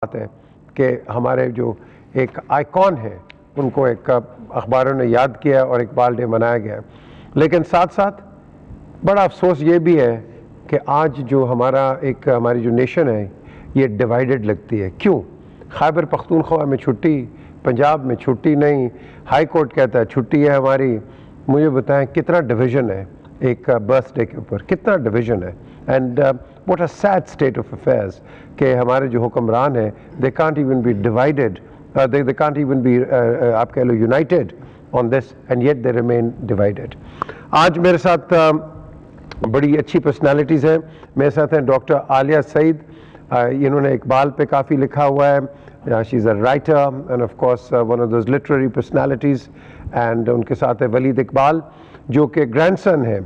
بات ہے کہ ہمارے جو ایک آئیکن ہے ان کو ایک اخباروں نے یاد کیا اور اقبال ڈے منایا گیا، لیکن ساتھ ساتھ بڑا افسوس یہ بھی ہے کہ آج جو ہماری جو نیشن ہے یہ ڈیوائیڈڈ لگتی ہے۔ کیوں؟ خیبر پختونخوا میں چھٹی، پنجاب میں چھٹی نہیں، ہائی کورٹ کہتا ہے چھٹی ہے ہماری۔ مجھے بتائیں کتنا ڈویژن ہے ایک برتھ ڈے کے اوپر، کتنا ڈویژن ہے۔ And what a sad state of affairs کہ ہمارے جو حکمران ہیں they can't even be divided, they can't even be آپ کہہ لو united on this and yet they remain divided۔ آج میرے ساتھ بڑی اچھی پرسنالٹیز ہیں، میرے ساتھ ہیں ڈاکٹر عالیہ سعید، انہوں نے اقبال پہ کافی لکھا ہوا ہے، she is a writer and of course one of those literary personalities، and ان کے ساتھ ہے ولید اقبال جو کہ گرینڈ سن ہے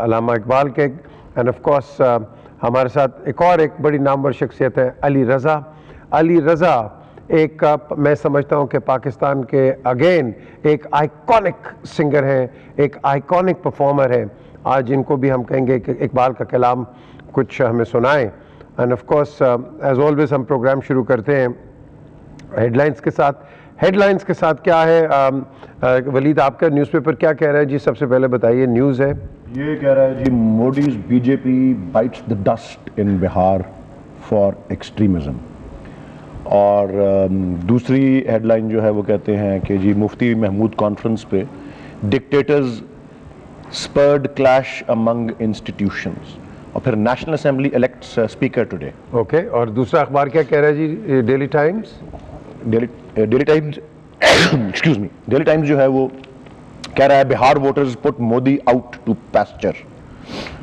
علامہ اقبال کے، and of course ہمارے ساتھ ایک بڑی نامور شخصیت ہے علی رضا۔ علی رضا ایک میں سمجھتا ہوں کہ پاکستان کے اگین ایک آئیکونک سنگر ہیں، ایک آئیکونک پرفارمر ہیں۔ آج ان کو بھی ہم کہیں گے کہ اقبال کا کلام کچھ ہمیں سنائیں۔ And of course as always ہم پروگرام شروع کرتے ہیں ہیڈ لائنز کے ساتھ۔ ہیڈ لائنز کے ساتھ کیا ہے ولید، آپ کا نیوز پیپر کیا کہہ رہا ہے جی؟ سب سے پہلے بتائیے، نیوز ہے یہ کہہ رہا ہے جی Moody's B J P bites the dust in Bihar for extremism, اور دوسری ہیڈ لائن جو ہے وہ کہتے ہیں کہ جی مفتی محمود کانفرنس پہ dictators spurred clash among institutions، اور پھر national assembly elects speaker today۔ Okay, اور دوسرا اخبار کیا کہہ رہا ہے جی؟ Daily times. Daily times excuse me, daily times جو ہے وہ کہہ رہا ہے Bihar voters put Modi out to pasture,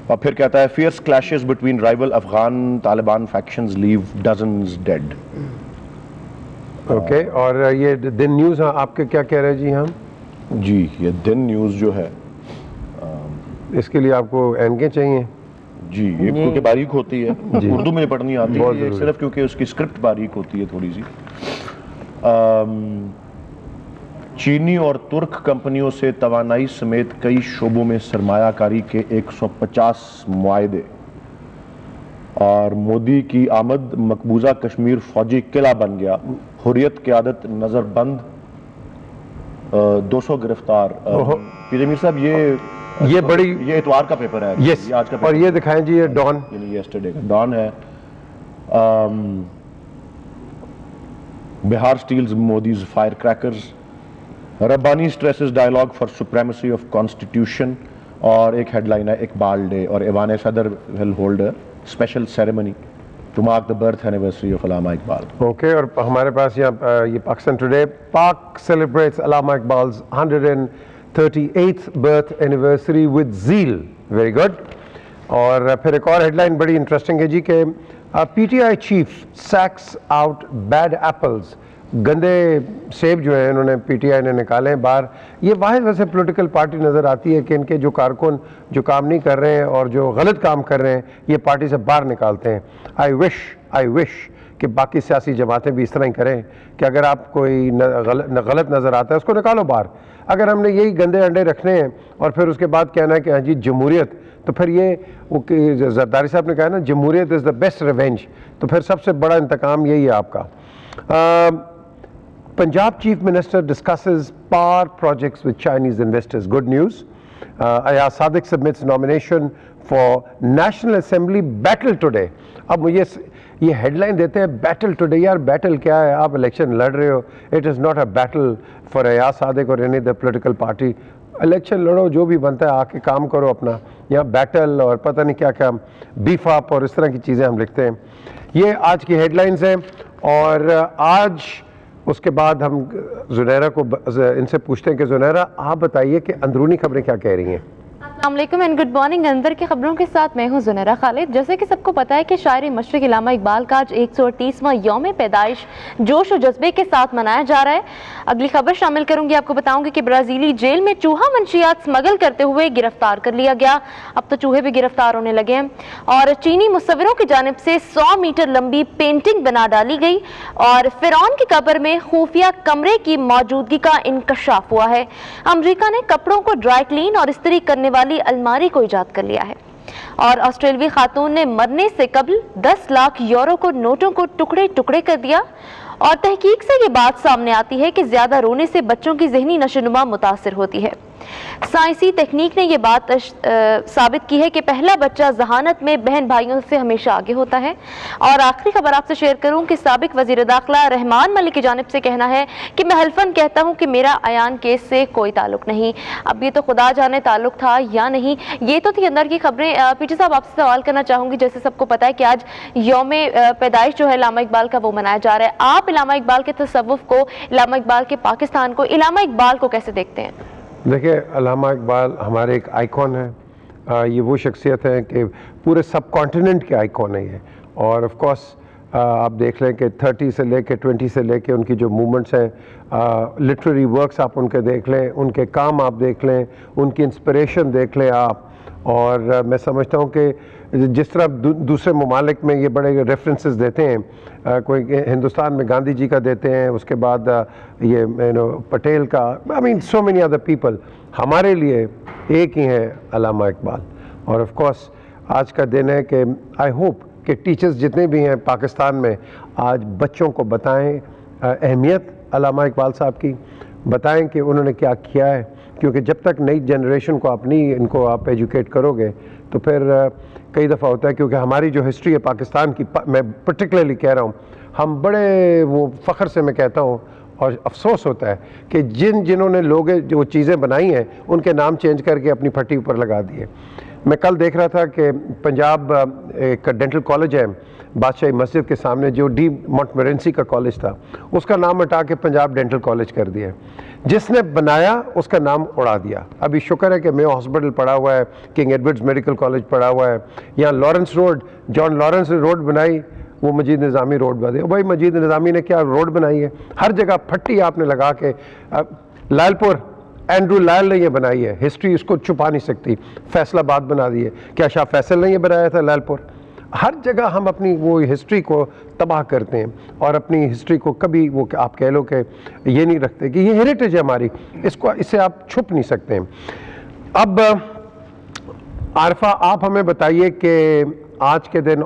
اور پھر کہتا ہے فierce clashes between rival Afghan Taliban factions leave dozens dead۔ Okay, اور یہ دن نیوز آپ کے کیا کہہ رہے ہیں جی؟ ہم جی یہ دن نیوز جو ہے اس کے لیے آپ کو اینکیں چاہیے جی، یہ کیونکہ باریک ہوتی ہے، اردو میں پڑھنی آتی ہے صرف کیونکہ اس کی اسکرپٹ باریک ہوتی ہے تھوڑی سی۔ چینی اور ترک کمپنیوں سے توانائی سمیت کئی شعبوں میں سرمایہ کاری کے 150 معاہدے، اور مودی کی آمد مقبوضہ کشمیر فوجی قلعہ بن گیا، حریت قیادت نظر بند، 200 گرفتار۔ پی جے میر صاحب یہ بڑی یہ اتوار کا پیپر ہے، یس، اور یہ دکھائیں جی یہ ڈان، یعنی یسٹرڈے کا ڈان ہے۔ Bihar steals Modi's firecrackers, Rabbani stresses dialogue for supremacy of constitution, اور ایک ہیڈ لائن ہے اقبال ڈے، اور ایوان صدر will hold a special ceremony to mark the birth anniversary of Allama Iqbal. Okay, اور ہمارے پاس یہاں یہ پاکستان ٹوڈے، پاک سیلیبریٹس علامہ اقبال's 138th birth anniversary with Zail, very good. اور پھر ایک اور ہیڈ لائن بڑی انٹرسٹنگ ہے جی کہ P T I chief sacks out bad apples, گندے سیب جو ہیں انہوں نے پی ٹی آئی نے نکالے ہیں باہر۔ یہ واحد ویسے پولیٹیکل پارٹی نظر آتی ہے کہ ان کے جو کارکن جو کام نہیں کر رہے ہیں اور جو غلط کام کر رہے ہیں یہ پارٹی سے باہر نکالتے ہیں۔ آئی وش کہ باقی سیاسی جماعتیں بھی اس طرح ہی کریں کہ اگر آپ کوئی غلط نظر آتا ہے اس کو نکالو باہر۔ اگر ہم نے یہی گندے انڈے رکھنے ہیں اور پھر اس کے بعد کہنا ہے کہ ہاں جی جمہوریت، تو پھر یہ زرداری صاحب نے کہا نا جمہوریت از دا بیسٹ ریونج، تو پھر سب سے بڑا انتقام یہی ہے آپ کا۔ Punjab chief minister discusses power projects with Chinese investors, good news. Ayaz Sadiq submits nomination for national assembly battle today. اب مجھے یہ ہیڈ لائن دیتے ہیں بیٹل ٹوڈے، یار بیٹل کیا ہے؟ آپ الیکشن لڑ رہے ہو، it is not a battle for Ayaz Sadiq اور any other political party. Election لڑو، جو بھی بنتا ہے آ کے کام کرو اپنا، یہاں بیٹل اور پتہ نہیں کیا کیا بیف اپ اور اس طرح کی چیزیں ہم لکھتے ہیں۔ یہ آج کی ہیڈ لائنز ہیں، اور آج اس کے بعد ہم زنیرہ کو ان سے پوچھتے ہیں کہ زنیرہ آپ بتائیے کہ اندرونی خبریں کیا کہہ رہی ہیں؟ السلام علیکم اینڈ گڈ مارننگ۔ اندر کی خبروں کے ساتھ میں ہوں زنیرہ خالد۔ جیسے کہ سب کو پتا ہے کہ شاعر مشرق علامہ اقبال کا آج 138واں یوم پیدائش جوش و جذبے کے ساتھ منایا جا رہا ہے۔ اگلی خبر شامل کروں گی، آپ کو بتاؤں گی کہ برازیلی جیل میں چوہا منشیات سمگل کرتے ہوئے گرفتار کر لیا گیا۔ اب تو چوہے بھی گرفتار ہونے لگے ہیں، اور چینی مصوروں کی جانب سے 100 میٹر لمبی پینٹنگ بنا ڈالی گئی، اور فرعون کی قبر میں خفیہ کمرے کی موجودگی کا انکشاف ہوا ہے۔ امریکہ نے کپڑوں کو ڈرائی کلین اور استری کرنے والی الماری کو ایجاد کر لیا ہے۔ اور آسٹریلوی خاتون نے مرنے سے قبل 10 لاکھ یورو کو نوٹوں کو ٹکڑے ٹکڑے کر دیا، اور تحقیق سے یہ بات سامنے آتی ہے کہ زیادہ رونے سے بچوں کی ذہنی نشوونما متاثر ہوتی ہے۔ سائنسی تکنیک نے یہ بات ثابت کی ہے کہ پہلا بچہ ذہانت میں بہن بھائیوں سے ہمیشہ آگے ہوتا ہے۔ اور آخری خبر آپ سے شیئر کروں کہ سابق وزیر داخلہ رحمان ملک کی جانب سے کہنا ہے کہ میں حلفاً کہتا ہوں کہ میرا ایان کیس سے کوئی تعلق نہیں۔ اب یہ تو خدا جانے تعلق تھا یا نہیں۔ یہ تو تھی اندر کی خبریں۔ پی ٹی صاحب آپ سے سوال کرنا چاہوں گی، جیسے سب کو پتا ہے کہ آج یوم پیدائش جو ہے علامہ اقبال کا وہ منایا جا رہا ہے، آپ علامہ اقبال کے تصوف کو، علامہ اقبال کے پاکستان کو، علامہ اقبال کو کیسے دیکھتے ہیں؟ دیکھیں، علامہ اقبال ہمارے ایک آئیکن ہے، یہ وہ شخصیت ہے کہ پورے سب کانٹیننٹ کے آئیکن ہے یہ، اور آف کورس آپ دیکھ لیں کہ 30 سے لے کے 20 سے لے کے ان کی جو موومنٹس ہیں، لٹریری ورکس آپ ان کے دیکھ لیں، ان کے کام آپ دیکھ لیں، ان کی انسپریشن دیکھ لیں آپ، اور میں سمجھتا ہوں کہ جس طرح دوسرے ممالک میں یہ بڑے ریفرنسز دیتے ہیں، کوئی ہندوستان میں گاندھی جی کا دیتے ہیں، اس کے بعد یہ پٹیل کا، آئی مین سو مینی ادر پیپل، ہمارے لیے ایک ہی ہے علامہ اقبال۔ اور آف کورس آج کا دن ہے کہ آئی ہوپ کہ ٹیچرز جتنے بھی ہیں پاکستان میں آج بچوں کو بتائیں اہمیت علامہ اقبال صاحب کی، بتائیں کہ انہوں نے کیا کیا ہے، کیونکہ جب تک نئی جنریشن کو ان کو آپ ایجوکیٹ کرو گے تو پھر کئی دفعہ ہوتا ہے، کیونکہ ہماری جو ہسٹری ہے پاکستان کی، میں پرٹیکولرلی کہہ رہا ہوں، ہم بڑے وہ فخر سے میں کہتا ہوں اور افسوس ہوتا ہے کہ جنہوں نے لوگ جو چیزیں بنائی ہیں ان کے نام چینج کر کے اپنی پھٹی اوپر لگا دیے۔ میں کل دیکھ رہا تھا کہ پنجاب ایک ڈینٹل کالج ہے بادشاہی مسجد کے سامنے، جو ڈی مونٹمرنسی کا کالج تھا، اس کا نام ہٹا کے پنجاب ڈینٹل کالج کر دیا۔ جس نے بنایا اس کا نام اڑا دیا۔ ابھی شکر ہے کہ میو ہاسپٹل پڑا ہوا ہے، کنگ ایڈورڈز میڈیکل کالج پڑا ہوا ہے، یہاں لارنس روڈ، جان لارنس روڈ بنائی، وہ مجید نظامی روڈ بنا دیا۔ بھائی مجید نظامی نے کیا روڈ بنائی ہے؟ ہر جگہ پھٹی آپ نے لگا کے۔ لال پور اینڈرو لال نے یہ بنائی ہے، ہسٹری اس کو چھپا نہیں سکتی۔ فیصل آباد بنا دیے، کیا شاہ فیصل نے یہ بنایا تھا لال پور؟ ہر جگہ ہم اپنی وہ ہسٹری کو تباہ کرتے ہیں، اور اپنی ہسٹری کو کبھی وہ آپ کہہ لو کہ یہ نہیں رکھتے کہ یہ ہیریٹیج ہے ہماری، اس سے آپ چھپ نہیں سکتے ہیں۔ اب عارفہ آپ ہمیں بتائیے کہ آج کے دن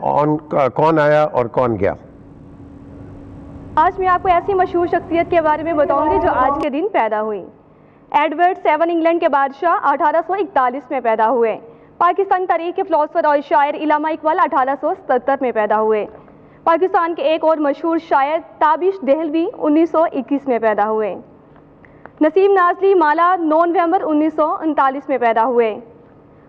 کون آیا اور کون گیا؟ آج میں آپ کو ایسی مشہور شخصیت کے بارے میں بتاؤں گی جو آج کے دن پیدا ہوئی۔ ایڈورڈ 7 انگلینڈ کے بادشاہ 1841 میں پیدا ہوئے۔ پاکستان تاریخ کے فلاسفر اور شاعر علامہ اقبال 1877 میں پیدا ہوئے۔ پاکستان کے ایک اور مشہور شاعر تابش دہلوی 1921 میں پیدا ہوئے۔ نسیم نازلی مالا 9 نومبر 1939 میں پیدا ہوئے۔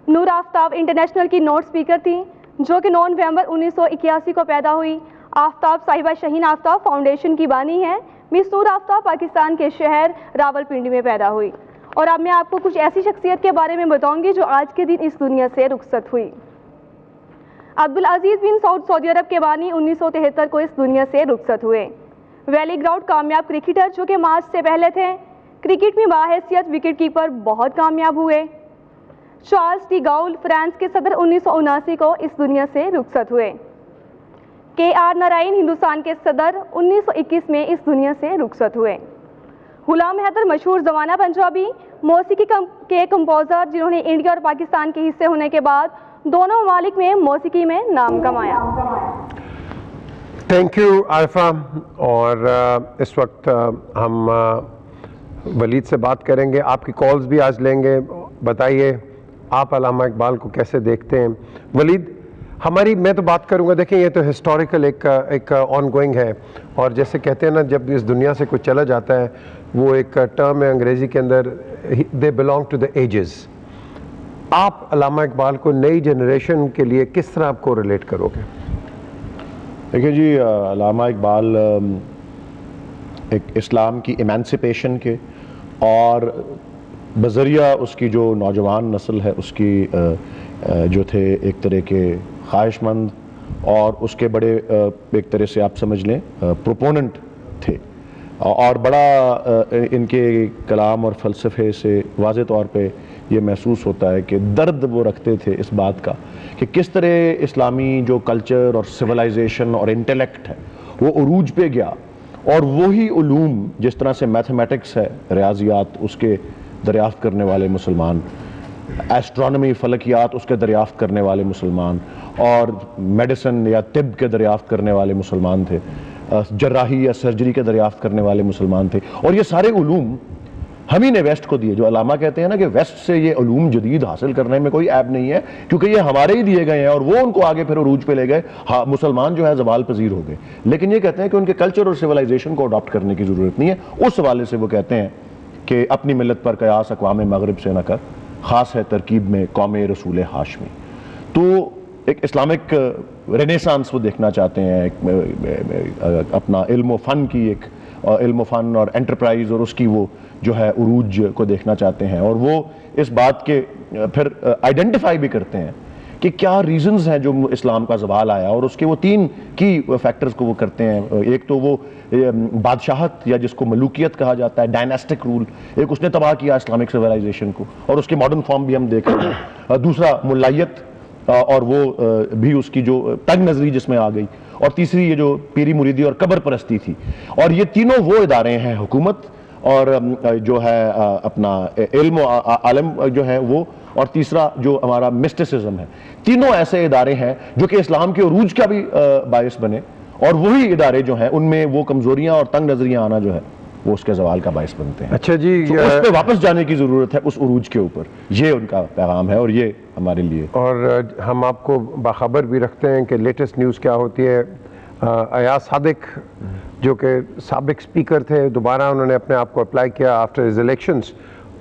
نور آفتاب انٹرنیشنل کی نوٹ سپیکر تھی جو کہ 9 نومبر 1981 کو پیدا ہوئی۔ آفتاب صاحبہ شہین آفتاب فاؤنڈیشن کی بانی ہے۔ مس نور آفتاب پاکستان کے شہر راول پنڈی میں پیدا ہوئی۔ اور اب میں آپ کو کچھ ایسی شخصیت کے بارے میں بتاؤں گی جو آج کے دن اس دنیا سے رخصت ہوئی۔ عبدالعزیز بن سعود سعودی عرب کے بانی 1973 کو اس دنیا سے رخصت ہوئے۔ ویلی گراؤنڈ کامیاب کرکٹر جو کہ مارچ سے پہلے تھے، کرکٹ میں باحیثیت وکٹ کیپر بہت کامیاب ہوئے۔ چارلس ڈی گاؤل فرانس کے صدر 1979 کو اس دنیا سے رخصت ہوئے۔ کے آر نارائن ہندوستان کے صدر 1921 میں اس دنیا سے رخصت ہوئے۔ غلام حیدر مشہور زمانہ پنجابی موسیقی کے کمپوزر جنہوں نے انڈیا اور پاکستان کے حصے ہونے کے بعد دونوں ممالک میں موسیقی میں نام کمایا۔ Thank you Arifa. اور اس وقت ہم ولید سے بات کریں گے، آپ کی کالز بھی آج لیں گے۔ بتائیے آپ علامہ اقبال کو کیسے دیکھتے ہیں؟ ولید، میں تو بات کروں گا، دیکھیں یہ تو ہسٹوریکل ایک آن گوئنگ ہے، اور جیسے کہتے ہیں نا جب اس دنیا سے کوئی چلا جاتا ہے، وہ ایک ٹرم ہے انگریزی کے اندر، they belong to the ages. آپ علامہ اقبال کو نئی جنریشن کے لیے کس طرح آپ کو ریلیٹ کرو گے؟ دیکھیں جی، علامہ اقبال ایک اسلام کی ایمانسپیشن کے اور بذریعہ اس کی جو نوجوان نسل ہے اس کی جو تھے ایک طرح کے خواہش مند، اور اس کے بڑے ایک طرح سے آپ سمجھ لیں پروپوننٹ تھے، اور بڑا ان کے کلام اور فلسفے سے واضح طور پہ یہ محسوس ہوتا ہے کہ درد وہ رکھتے تھے اس بات کا کہ کس طرح اسلامی جو کلچر اور سویلائزیشن اور انٹلیکٹ ہے وہ عروج پہ گیا، اور وہی علوم جس طرح سے میتھمیٹکس ہے، ریاضیات، اس کے دریافت کرنے والے مسلمان ایسٹرونومی فلکیات اس کے دریافت کرنے والے مسلمان، اور میڈیسن یا طب کے دریافت کرنے والے مسلمان تھے، جراحی یا سرجری کے دریافت کرنے والے مسلمان تھے، اور یہ سارے علوم ہم ہی نے ویسٹ کو دیے. جو علامہ کہتے ہیں نا کہ ویسٹ سے یہ علوم جدید حاصل کرنے میں کوئی عیب نہیں ہے، کیونکہ یہ ہمارے ہی دیے گئے ہیں اور وہ ان کو آگے پھر عروج پہ لے گئے. ہاں مسلمان جو ہے زوال پذیر ہو گئے، لیکن یہ کہتے ہیں کہ ان کے کلچر اور سیولائزیشن کو اڈاپٹ کرنے کی ضرورت نہیں ہے. اس حوالے سے وہ کہتے ہیں کہ اپنی ملت پر قیاس اقوام مغرب سے نہ کر، خاص ہے ترکیب میں قوم رسول ہاشمی. تو ایک اسلامک رینیسانس وہ دیکھنا چاہتے ہیں، اپنا علم و فن کی ایک علم و فن اور انٹرپرائز اور اس کی وہ جو ہے عروج کو دیکھنا چاہتے ہیں. اور وہ اس بات کے پھر آئیڈینٹیفائی بھی کرتے ہیں کہ کیا ریزنز ہیں جو اسلام کا زوال آیا، اور اس کے وہ 3 کی فیکٹرز کو وہ کرتے ہیں. ایک تو وہ بادشاہت یا جس کو ملوکیت کہا جاتا ہے، ڈائناسٹک رول، ایک اس نے تباہ کیا اسلامک سیولائزیشن کو اور اس کے ماڈرن فارم بھی ہم دیکھ رہے ہیں. دوسرا ملائیت اور وہ بھی اس کی جو تنگ نظری جس میں آ گئی، اور تیسری یہ جو پیری مریدی اور قبر پرستی تھی. اور یہ تینوں وہ ادارے ہیں، حکومت اور جو ہے اپنا علم و عالم جو ہے وہ، اور تیسرا جو ہمارا مسٹسزم ہے، تینوں ایسے ادارے ہیں جو کہ اسلام کے عروج کا بھی باعث بنے، اور وہی ادارے جو ہیں ان میں وہ کمزوریاں اور تنگ نظریاں آنا جو ہے وہ اس کے زوال کا باعث بنتے ہیں. اچھا جی، اس پہ واپس جانے کی ضرورت ہے، اس عروج کے اوپر. یہ ان کا پیغام ہے اور یہ ہمارے لیے. اور ہم آپ کو باخبر بھی رکھتے ہیں کہ لیٹسٹ نیوز کیا ہوتی ہے. ایاز صادق جو کہ سابق سپیکر تھے، دوبارہ انہوں نے اپنے آپ کو اپلائی کیا آفٹر ہز الیکشنز،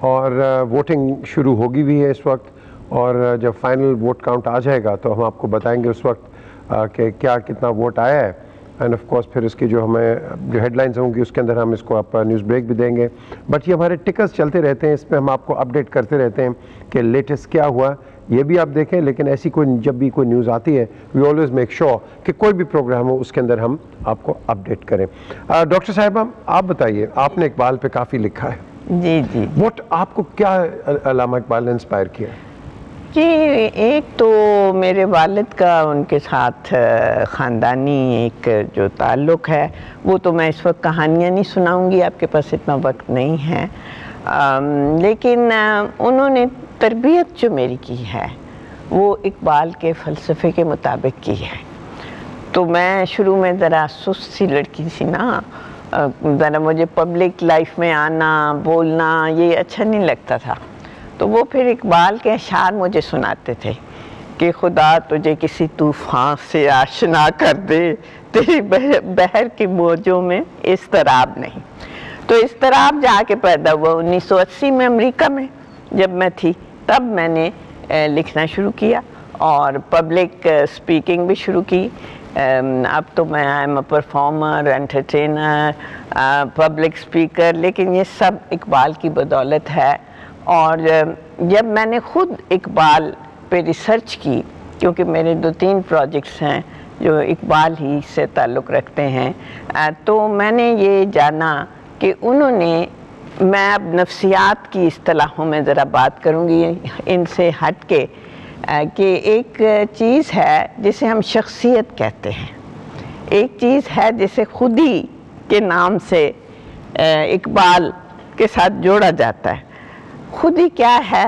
اور ووٹنگ شروع ہوگی بھی ہے اس وقت. اور جب فائنل ووٹ کاؤنٹ آ جائے گا تو ہم آپ کو بتائیں گے اس وقت کہ کیا کتنا ووٹ آیا ہے. اینڈ آف کورس پھر اس کی جو ہمیں جو ہیڈ لائنز ہوں گی اس کے اندر ہم اس کو آپ نیوز بریک بھی دیں گے. بٹ یہ ہمارے ٹکرز چلتے رہتے ہیں، اس پہ ہم آپ کو اپڈیٹ کرتے رہتے ہیں کہ لیٹسٹ کیا ہوا، یہ بھی آپ دیکھیں. لیکن ایسی کوئی جب بھی کوئی نیوز آتی ہے وی آلویز میک شور کہ کوئی بھی پروگرام ہو اس کے اندر ہم آپ کو اپڈیٹ کریں. ڈاکٹر صاحبہ آپ بتائیے، آپ نے اقبال پہ کافی لکھا ہے. جی جی. واٹ آپ کو کیا علامہ اقبال نے انسپائر کیا؟ جی ایک تو میرے والد کا ان کے ساتھ خاندانی ایک جو تعلق ہے، وہ تو میں اس وقت کہانیاں نہیں سناؤں گی، آپ کے پاس اتنا وقت نہیں ہے. لیکن انہوں نے تربیت جو میری کی ہے وہ اقبال کے فلسفے کے مطابق کی ہے. تو میں شروع میں ذرا سست سی لڑکی تھی نا، ذرا مجھے پبلک لائف میں آنا بولنا یہ اچھا نہیں لگتا تھا. تو وہ پھر اقبال کے اشعار مجھے سناتے تھے کہ خدا تجھے کسی طوفان سے آشنا کر دے، تیری بحر کی موجوں میں اضطراب نہیں. تو اضطراب جا کے پیدا ہوا 1980 میں امریکہ میں. جب میں تھی تب میں نے لکھنا شروع کیا اور پبلک سپیکنگ بھی شروع کی. اب تو میں I am a performer, entertainer, public speaker, لیکن یہ سب اقبال کی بدولت ہے. اور جب میں نے خود اقبال پہ ریسرچ کی، کیونکہ میرے 2-3 پروجیکٹس ہیں جو اقبال ہی سے تعلق رکھتے ہیں، تو میں نے یہ جانا کہ انہوں نے، میں اب نفسیات کی اصطلاحوں میں ذرا بات کروں گی ان سے ہٹ کے، کہ ایک چیز ہے جسے ہم شخصیت کہتے ہیں، ایک چیز ہے جسے خودی کے نام سے اقبال کے ساتھ جوڑا جاتا ہے. خودی کیا ہے؟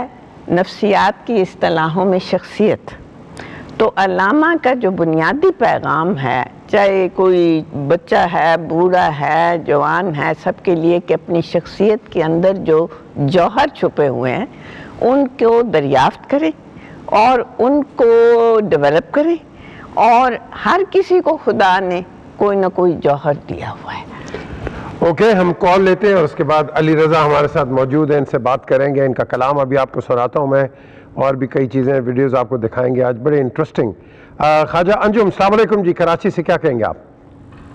نفسیات کی اصطلاحوں میں شخصیت. تو علامہ کا جو بنیادی پیغام ہے، چاہے کوئی بچہ ہے، بوڑھا ہے، جوان ہے، سب کے لیے کہ اپنی شخصیت کے اندر جو جوہر چھپے ہوئے ہیں ان کو دریافت کرے اور ان کو ڈیولپ کرے. اور ہر کسی کو خدا نے کوئی نہ کوئی جوہر دیا ہوا ہے. اوکے، ہم کال لیتے ہیں اور اس کے بعد علی رضا ہمارے ساتھ موجود ہیں، ان سے بات کریں گے. ان کا کلام ابھی آپ کو سناتا ہوں میں، اور بھی کئی چیزیں ویڈیوز آپ کو دکھائیں گے آج، بڑے انٹرسٹنگ. خواجہ انجم السلام علیکم جی، کراچی سے کیا کہیں گے آپ؟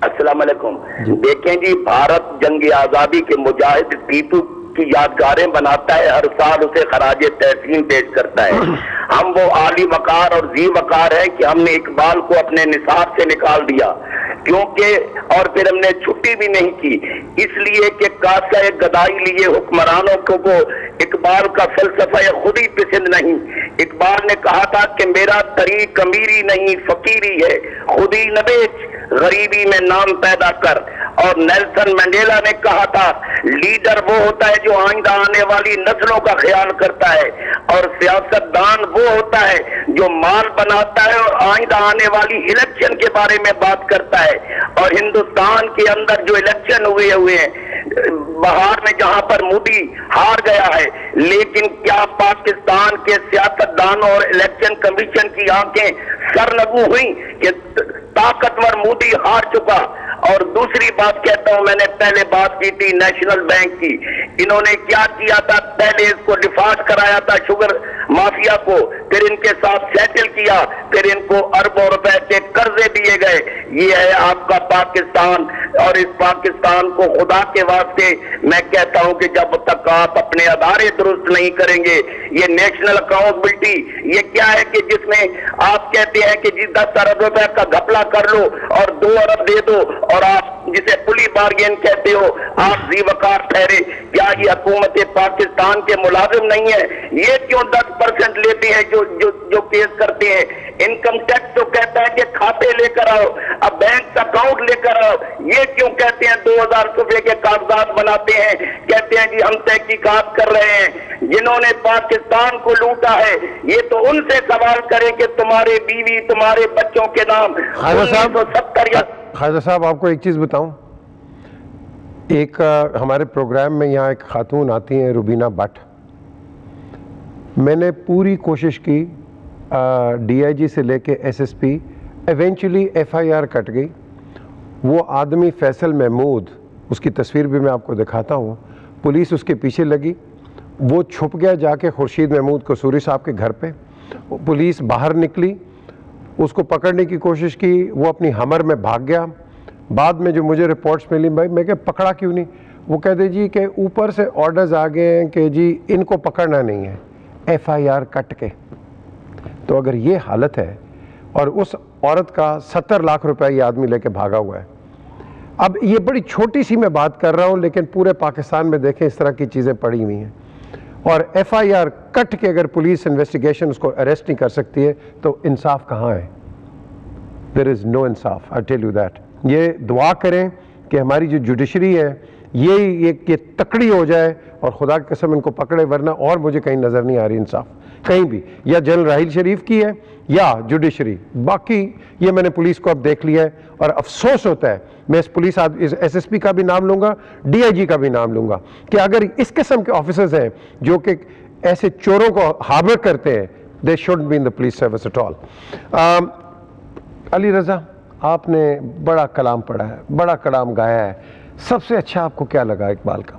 السلام علیکم. دیکھیں جی، بھارت جنگ آزادی کے مجاہد ٹیپو کی یادگاریں بناتا ہے، ہر سال اسے خراج تحسین پیش کرتا ہے. ہم وہ عالی وقار اور ذی وقار ہیں کہ ہم نے اقبال کو اپنے نصاب سے نکال دیا، کیونکہ اور پھر ہم نے چھٹی بھی نہیں کی، اس لیے کہ کاسہ گدائی لیے حکمرانوں کو وہ اقبال کا فلسفہ خود ہی پسند نہیں. اقبال نے کہا تھا کہ میرا طریق امیری نہیں فقیری ہے، خود ہی نہ بیچ غریبی میں نام پیدا کر. اور نیلسن منڈیلا نے کہا تھا لیڈر وہ ہوتا ہے جو آئندہ آنے والی نسلوں کا خیال کرتا ہے، اور سیاستدان وہ ہوتا ہے جو مال بناتا ہے اور آئندہ آنے والی الیکشن کے بارے میں بات کرتا ہے۔ اور ہندوستان کے اندر جو الیکشن ہوئے ہیں بہار میں جہاں پر مودی ہار گیا ہے، لیکن کیا پاکستان کے سیاستدانوں اور الیکشن کمیشن کی آنکھیں سرنگو ہوئیں کہ طاقتور مودی ہار چکا؟ اور دوسری بات کہتا ہوں، میں نے پہلے بات کی تھی نیشنل بینک کی، انہوں نے کیا کیا تھا؟ پہلے اس کو ڈیفالٹ کرایا تھا شوگر مافیا کو، پھر ان کے ساتھ سیٹل کیا، پھر ان کو اربوں روپے کے قرضے دیے گئے۔ یہ ہے آپ کا پاکستان، اور اس پاکستان کو خدا کے واسطے میں کہتا ہوں کہ جب تک آپ اپنے ادارے درست نہیں کریں گے، یہ نیشنل اکاؤنٹبلٹی یہ کیا ہے کہ جس میں آپ کہتے ہیں کہ 10 ارب روپے کا گھپلہ کر لو اور 2 ارب دے دو، اور آپ جسے پلی بارگین کہتے ہو آپ ذی وقار ٹھہرے۔ کیا یہ حکومت پاکستان کے ملازم نہیں ہے؟ یہ کیوں 10% لیتے ہیں جو کیس کرتے ہیں؟ انکم ٹیکس تو کہتا ہے کہ کھاتے لے کر آؤ، اب بینک اکاؤنٹ لے کر آؤ، یہ کیوں کہتے ہیں 2000 صفحے کے کاغذات بناتے ہیں؟ کہتے ہیں جی ہم تحقیقات کر رہے ہیں۔ جنہوں نے پاکستان کو لوٹا ہے یہ تو ان سے سوال کریں کہ تمہارے بیوی تمہارے بچوں کے نام 1970 یا خواجہ صاحب آپ کو ایک چیز بتاؤں، ایک ہمارے پروگرام میں یہاں ایک خاتون آتی ہیں روبینہ بٹ، میں نے پوری کوشش کی ڈی آئی جی سے لے کے ایس ایس پی، ایونچولی ایف آئی آر کٹ گئی۔ وہ آدمی فیصل محمود، اس کی تصویر بھی میں آپ کو دکھاتا ہوں، پولیس اس کے پیچھے لگی، وہ چھپ گیا جا کے خورشید محمود قصوری صاحب کے گھر پہ، پولیس باہر نکلی، اس کو پکڑنے کی کوشش کی، وہ اپنی ہمر میں بھاگ گیا۔ بعد میں جو مجھے رپورٹس ملی، میں کہ پکڑا کیوں نہیں؟ وہ کہتے جی کہ اوپر سے آرڈرز آ گئے ہیں کہ جی ان کو پکڑنا نہیں ہے، ایف آئی آر کٹ کے۔ تو اگر یہ حالت ہے اور اس عورت کا 70 لاکھ روپے یہ آدمی لے کے بھاگا ہوا ہے، اب یہ بڑی چھوٹی سی میں بات کر رہا ہوں لیکن پورے پاکستان میں دیکھیں اس طرح کی چیزیں پڑی ہوئی ہیں، اور ایف آئی آر کٹ کے اگر پولیس انویسٹیگیشن اس کو اریسٹ نہیں کر سکتی ہے تو انصاف کہاں ہے؟ there is no انصاف، I tell you that۔ یہ دعا کریں کہ ہماری جو جوڈیشری ہے یہ تکڑی ہو جائے اور خدا کی قسم ان کو پکڑے، ورنہ اور مجھے کہیں نظر نہیں آ رہی انصاف کہیں بھی، یا جنرل راحیل شریف کی ہے یا جوڈیشری۔ باقی یہ میں نے پولیس کو اب دیکھ لیا ہے اور افسوس ہوتا ہے، میں اس پولیس ایس ایس پی کا بھی نام لوں گا، ڈی آئی جی کا بھی نام لوں گا، کہ اگر اس قسم کے آفیسرز ہیں جو کہ ایسے چوروں کو ہاربر کرتے ہیں، they shouldn't be in the police service at all۔ Ali Raza, آپ نے بڑا کلام پڑھا ہے، بڑا کلام گایا ہے، سب سے اچھا آپ کو کیا لگا اقبال کا؟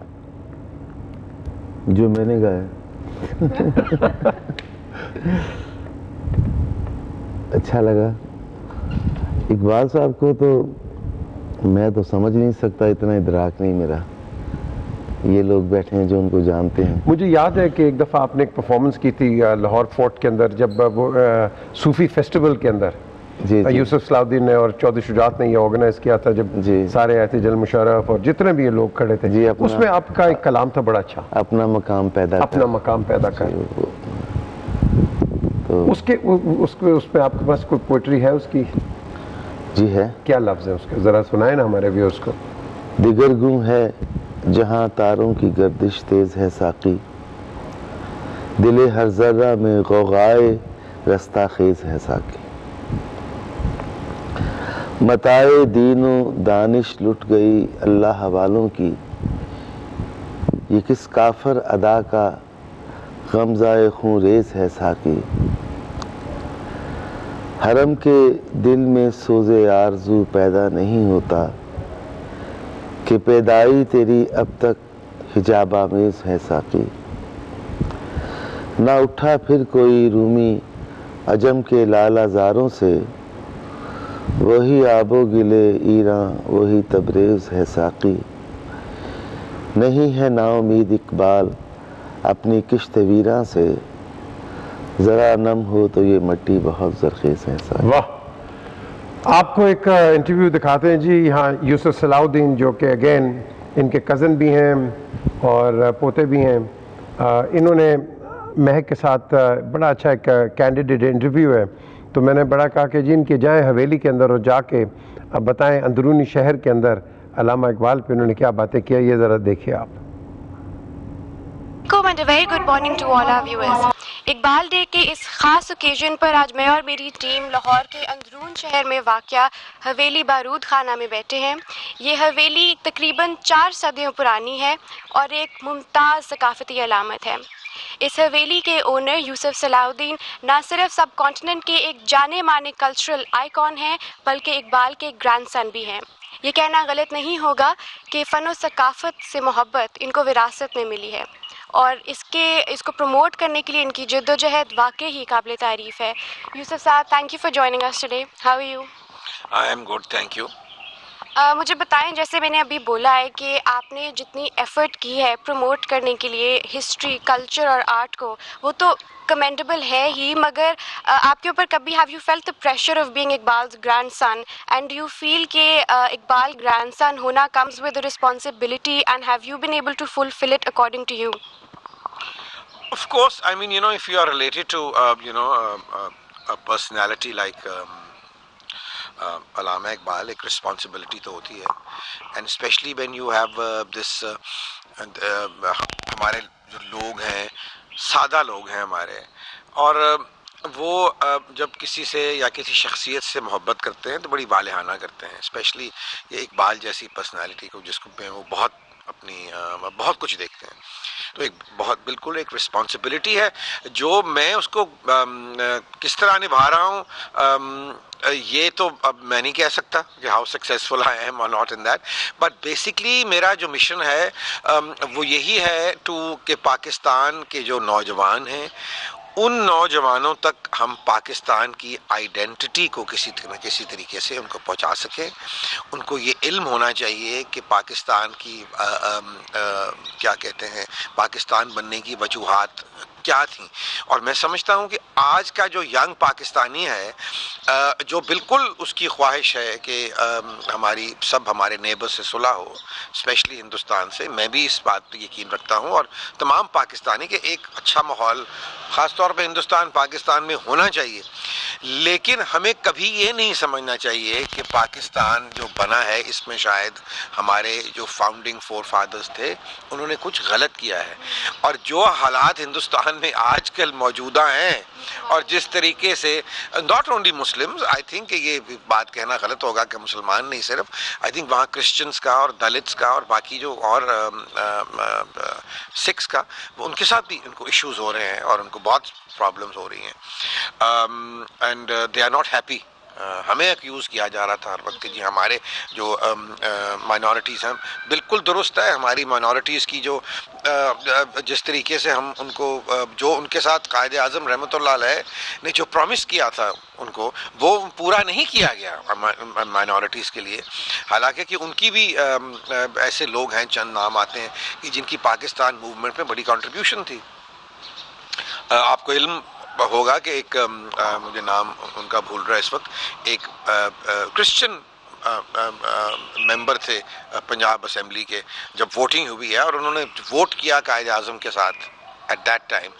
جو میں نے گایا اچھا لگا۔ اقبال صاحب کو تو میں تو سمجھ نہیں سکتا، اتنا ادراک نہیں میرا، یہ لوگ بیٹھے ہیں جو ان کو جانتے ہیں۔ مجھے یاد ہے کہ ایک دفعہ آپ نے ایک پرفارمنس کی تھی لاہور فورٹ کے اندر، جب وہ صوفی فیسٹیول کے اندر یوسف صلاح الدین نے اور چودھری شجاعت نے یہ آرگنائز کیا تھا، جب سارے آئے تھے، جل مشرف اور جتنے بھی یہ لوگ کھڑے تھے، اس میں آپ کا ایک کلام تھا بڑا اچھا، اپنا مقام پیدا کر۔ اس میں آپ کے پاس کوئی پوئٹری ہے اس کی؟ جی ہے۔ کیا لفظ ہے اس کے؟ ذرا سنائیں نا ہمارے ویورز کو۔ دیگر گوں ہے جہاں تاروں کی گردش تیز ہے ساقی، دل ہر ذرہ میں غوغائے رستہ خیز ہے ساقی، متاع دین و دانش لٹ گئی اللہ والوں کی، یہ کس کافر ادا کا غمزہ خون ریز ہے ساقی، حرم کے دل میں سوز آرزو پیدا نہیں ہوتا، کہ پیدائی تیری اب تک حجاب آمیز ہے ساقی، نہ اٹھا پھر کوئی رومی عجم کے لالہ زاروں سے، وہی آب و گلے ایراں وہی تبریز ہے ساقی، نہیں ہے نا امید اقبال اپنی کشت ویراں سے، ذرا نم ہو تو یہ مٹی بہت زرخیز ہے ساقی۔ واہ، آپ کو ایک انٹرویو دکھاتے ہیں جی یہاں یوسف صلاح الدین، جو کہ اگین ان کے کزن بھی ہیں اور پوتے بھی ہیں، انہوں نے مہک کے ساتھ بڑا اچھا ایک کینڈیڈیٹ انٹرویو ہے، تو میں نے بڑا کہا کہ جی ان کے جائیں حویلی کے اندر اور جا کے بتائیں اندرونی شہر کے اندر علامہ اقبال پہ انہوں نے کیا باتیں کیا، یہ ذرا دیکھیے آپ. And very good morning to all our viewers. Iqbal day کے اس خاص اوکیزن پر آج میں اور میری ٹیم لاہور کے اندرون شہر میں واقع حویلی بارود خانہ میں بیٹھے ہیں. یہ حویلی تقریباً 4 صدیوں پرانی ہے اور ایک ممتاز ثقافتی علامت ہے. اس حویلی کے اونر یوسف صلاح الدین نہ صرف سب کانٹیننٹ کے ایک جانے مانے کلچرل آئیکن ہیں بلکہ اقبال کے گرینڈ سن بھی ہیں. یہ کہنا غلط نہیں ہوگا کہ فن و ثقافت سے محبت ان کو وراثت میں ملی ہے اور اس کو پروموٹ کرنے کے لیے ان کی جد و جہد واقعی ہی قابل تعریف ہے. یوسف صاحب، thank you for joining us today. How are you? I am good, thank you. مجھے بتائیں، جیسے میں نے ابھی بولا ہے کہ آپ نے جتنی ایفرٹ کی ہے پروموٹ کرنے کے لیے ہسٹری، کلچر اور آرٹ کو، وہ تو کمینڈیبل ہے ہی، مگر آپ کے اوپر کبھی have you felt the pressure of being Iqbal's grandson and you feel کہ اقبال گرینڈ سن ہونا comes with responsibility and have you been able to fulfill it according to you? Of course, I mean, if you are related to, a personality like علامہ اقبال، ایک responsibility تو ہوتی ہے. And especially when you have this, ہمارے جو لوگ ہیں، سادہ لوگ ہیں ہمارے، اور وہ جب کسی سے یا کسی شخصیت سے محبت کرتے ہیں تو بڑی والہانہ کرتے ہیں. اسپیشلی یہ اقبال جیسی پرسنالٹی کو جس کو پہ وہ بہت کچھ دیکھتے ہیں. تو بالکل ایک رسپانسبلٹی ہے جو میں اس کو کس طرح نبھا رہا ہوں. یہ تو اب میں نہیں کہہ سکتا کہ ہاؤ سکسیزفل آئی ایم اور not in that, but basically میرا جو مشن ہے وہ یہی ہے کہ پاکستان کے جو نوجوان ہیں ان نوجوانوں تک ہم پاکستان کی آئیڈینٹی کو کسی طریقے سے ان کو پہنچا سکیں. ان کو یہ علم ہونا چاہیے کہ پاکستان کی کیا کہتے ہیں، پاکستان بننے کی وجوہات کیا تھیں. اور میں سمجھتا ہوں کہ آج کا جو ینگ پاکستانی ہے، جو بالکل اس کی خواہش ہے کہ ہمارے نیبر سے صلح ہو، اسپیشلی ہندوستان سے. میں بھی اس بات پہ یقین رکھتا ہوں اور تمام پاکستانی کہ ایک اچھا ماحول خاص طور پہ ہندوستان پاکستان میں ہونا چاہیے. لیکن ہمیں کبھی یہ نہیں سمجھنا چاہیے کہ پاکستان جو بنا ہے اس میں شاید ہمارے جو فاؤنڈنگ فور فادرز تھے انہوں نے کچھ غلط کیا ہے. اور جو حالات ہندوستان میں آج کل موجودہ ہیں اور جس طریقے سے not only Muslims, I think کہ یہ بات کہنا غلط ہوگا کہ مسلمان نہیں، صرف آئی تھنک وہاں کرسچنس کا اور دلتس کا اور باقی جو اور سکھس کا، ان کے ساتھ بھی ان کو ایشوز ہو رہے ہیں اور ان کو بہت پرابلمز ہو رہی ہیں and they are not happy. ہمیں ایکیوز کیا جا رہا تھا ہر وقت کہ جی ہمارے جو مائنورٹیز ہیں، بالکل درست ہے، ہماری مائنورٹیز کی جو جس طریقے سے ہم ان کو جو ان کے ساتھ قائد اعظم رحمۃ اللہ علیہ نے جو پرومس کیا تھا ان کو، وہ پورا نہیں کیا گیا مائنورٹیز کے لیے. حالانکہ کہ ان کی بھی ایسے لوگ ہیں، چند نام آتے ہیں کہ جن کی پاکستان موومنٹ میں بڑی کنٹریبیوشن تھی. آپ کو علم ہوگا کہ ایک مجھے نام ان کا بھول رہا ہے اس وقت، ایک کرسچن ممبر تھے پنجاب اسمبلی کے، جب ووٹنگ ہوئی ہے اور انہوں نے ووٹ کیا قائد اعظم کے ساتھ at that time,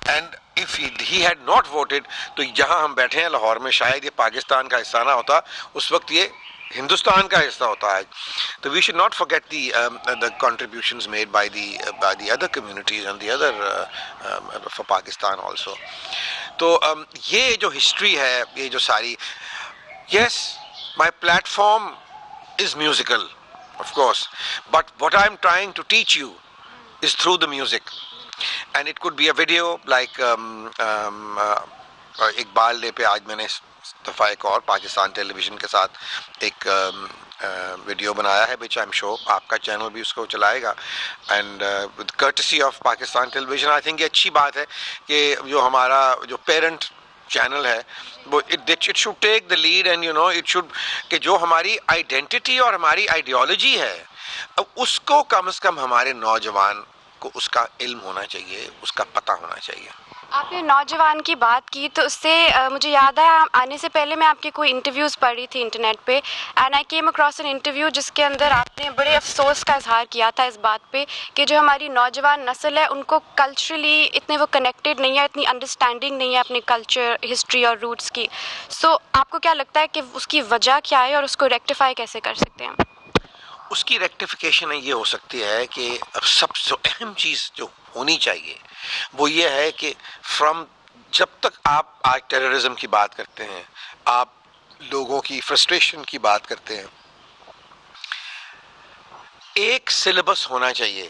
and if he had not voted تو جہاں ہم بیٹھے ہیں لاہور میں شاید یہ پاکستان کا حصہ نہ ہوتا، اس وقت یہ ہندوستان کا حصہ ہوتا ہے. تو we should not forget the contributions made by the other communities and the other for Pakistan also. تو یہ جو ہسٹری ہے، یہ جو ساری، yes my platform is musical of course, but what I'm trying to teach you is through the music. And it could be a video like Iqbal day پہ آج میں نے دفعہ ایک اور پاکستان ٹیلی ویژن کے ساتھ ایک ویڈیو بنایا ہے which I'm sure آپ کا چینل بھی اس کو چلائے گا and with courtesy of Pakistan television. I think یہ اچھی بات ہے کہ جو ہمارا جو پیرنٹ چینل ہے وہ it should take the lead and it should کہ جو ہماری آئیڈینٹی اور ہماری آئیڈیالوجی ہے اس کو کم از کم ہمارے نوجوان کو اس کا علم ہونا چاہیے، اس کا پتہ ہونا چاہیے. آپ نے نوجوان کی بات کی تو اس سے مجھے یاد ہے آنے سے پہلے میں آپ کے کوئی انٹرویوز پڑھ رہی تھی انٹرنیٹ پہ and I came across an interview جس کے اندر آپ نے بڑے افسوس کا اظہار کیا تھا اس بات پہ کہ جو ہماری نوجوان نسل ہے ان کو کلچرلی اتنے وہ کنیکٹڈ نہیں ہے، اتنی انڈرسٹینڈنگ نہیں ہے اپنے کلچر، ہسٹری اور روٹس کی. سو آپ کو کیا لگتا ہے کہ اس کی وجہ کیا ہے اور اس کو ریکٹیفائی کیسے کر سکتے ہیں؟ اس کی ریکٹیفیکیشن یہ ہو سکتی ہے کہ سب سے اہم چیز جو ہونی چاہیے وہ یہ ہے کہ جب تک آپ آج ٹیررزم کی بات کرتے ہیں، آپ لوگوں کی فرسٹریشن کی بات کرتے ہیں، ایک سلیبس ہونا چاہیے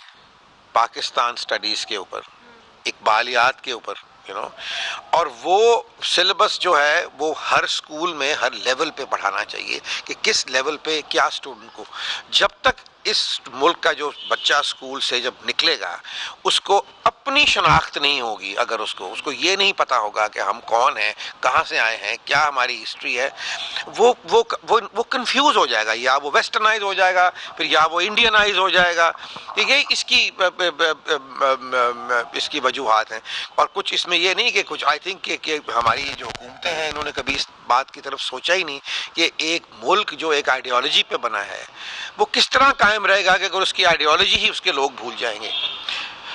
پاکستان سٹڈیز کے اوپر، اقبالیات کے اوپر، اور وہ سلیبس جو ہے وہ ہر سکول میں ہر لیول پہ پڑھانا چاہیے کہ کس لیول پہ کیا اسٹوڈنٹ کو. جب تک اس ملک کا جو بچہ اسکول سے جب نکلے گا اس کو اپنی شناخت نہیں ہوگی، اگر اس کو یہ نہیں پتا ہوگا کہ ہم کون ہیں، کہاں سے آئے ہیں، کیا ہماری ہسٹری ہے، وہ کنفیوز ہو جائے گا، یا وہ ویسٹرنائز ہو جائے گا، پھر یا وہ انڈینائز ہو جائے گا. یہ اس کی وجوہات ہیں. اور کچھ اس میں یہ نہیں کہ کچھ آئی تھنک کہ ہماری جو حکومتیں ہیں انہوں نے کبھی اس بات کی طرف سوچا ہی نہیں کہ ایک ملک جو ایک آئیڈیالوجی پہ بنا ہے وہ کس طرح قائم رہے گا کہ اگر اس کی آئیڈیالوجی ہی اس کے لوگ بھول جائیں گے.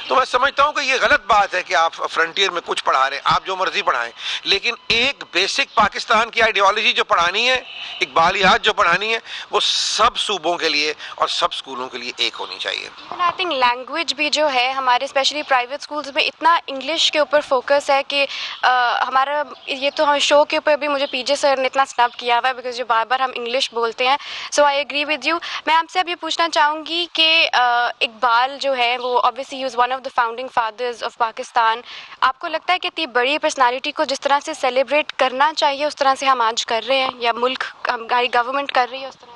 تو میں سمجھتا ہوں کہ یہ غلط بات ہے کہ آپ فرنٹیئر میں کچھ پڑھا رہے ہیں، آپ جو مرضی پڑھائیں، لیکن ایک بیسک پاکستان کی آئیڈیالوجی جو پڑھانی ہے، اقبالیات جو پڑھانی ہے، وہ سب صوبوں کے لیے اور سب سکولوں کے لیے ایک ہونی چاہیے. آئی تھنک لینگویج بھی جو ہے ہمارے اسپیشلی پرائیویٹ اسکولس میں اتنا انگلش کے اوپر فوکس ہے کہ ہمارا یہ تو ہم شو کے اوپر بھی مجھے پی جے سر نے اتنا سنب کیا ہوا ہے بیکاز جو بار بار ہم انگلش بولتے ہیں. سو آئی ایگری ود یو. میں آپ سے اب یہ پوچھنا چاہوں گی کہ اقبال جو ہے وہ obviously he was one of the founding fathers of Pakistan. آپ کو لگتا ہے کہ اتنی بڑی پرسنالٹی کو جس طرح سے سیلیبریٹ کرنا چاہیے اس طرح سے ہم آج کر رہے ہیں، یا ملک ہماری گورنمنٹ کر رہی ہے اس طرح سے؟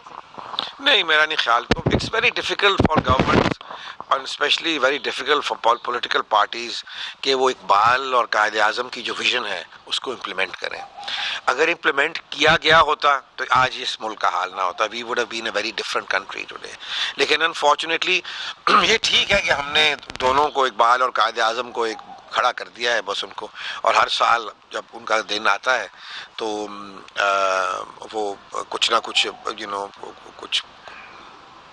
نہیں، میرا نہیں خیال. تو it's very difficult for government اور especially very difficult for political parties کہ وہ اقبال اور قائد اعظم کی جو ویژن ہے اس کو امپلیمنٹ کریں. اگر امپلیمنٹ کیا گیا ہوتا تو آج اس ملک کا حال نہ ہوتا. We would have been a very different country today. لیکن انفارچونیٹلی یہ ٹھیک ہے کہ ہم نے دونوں کو، اقبال اور قائد اعظم کو، ایک کھڑا کر دیا ہے بس ان کو، اور ہر سال جب ان کا دن آتا ہے تو وہ کچھ نہ کچھ کچھ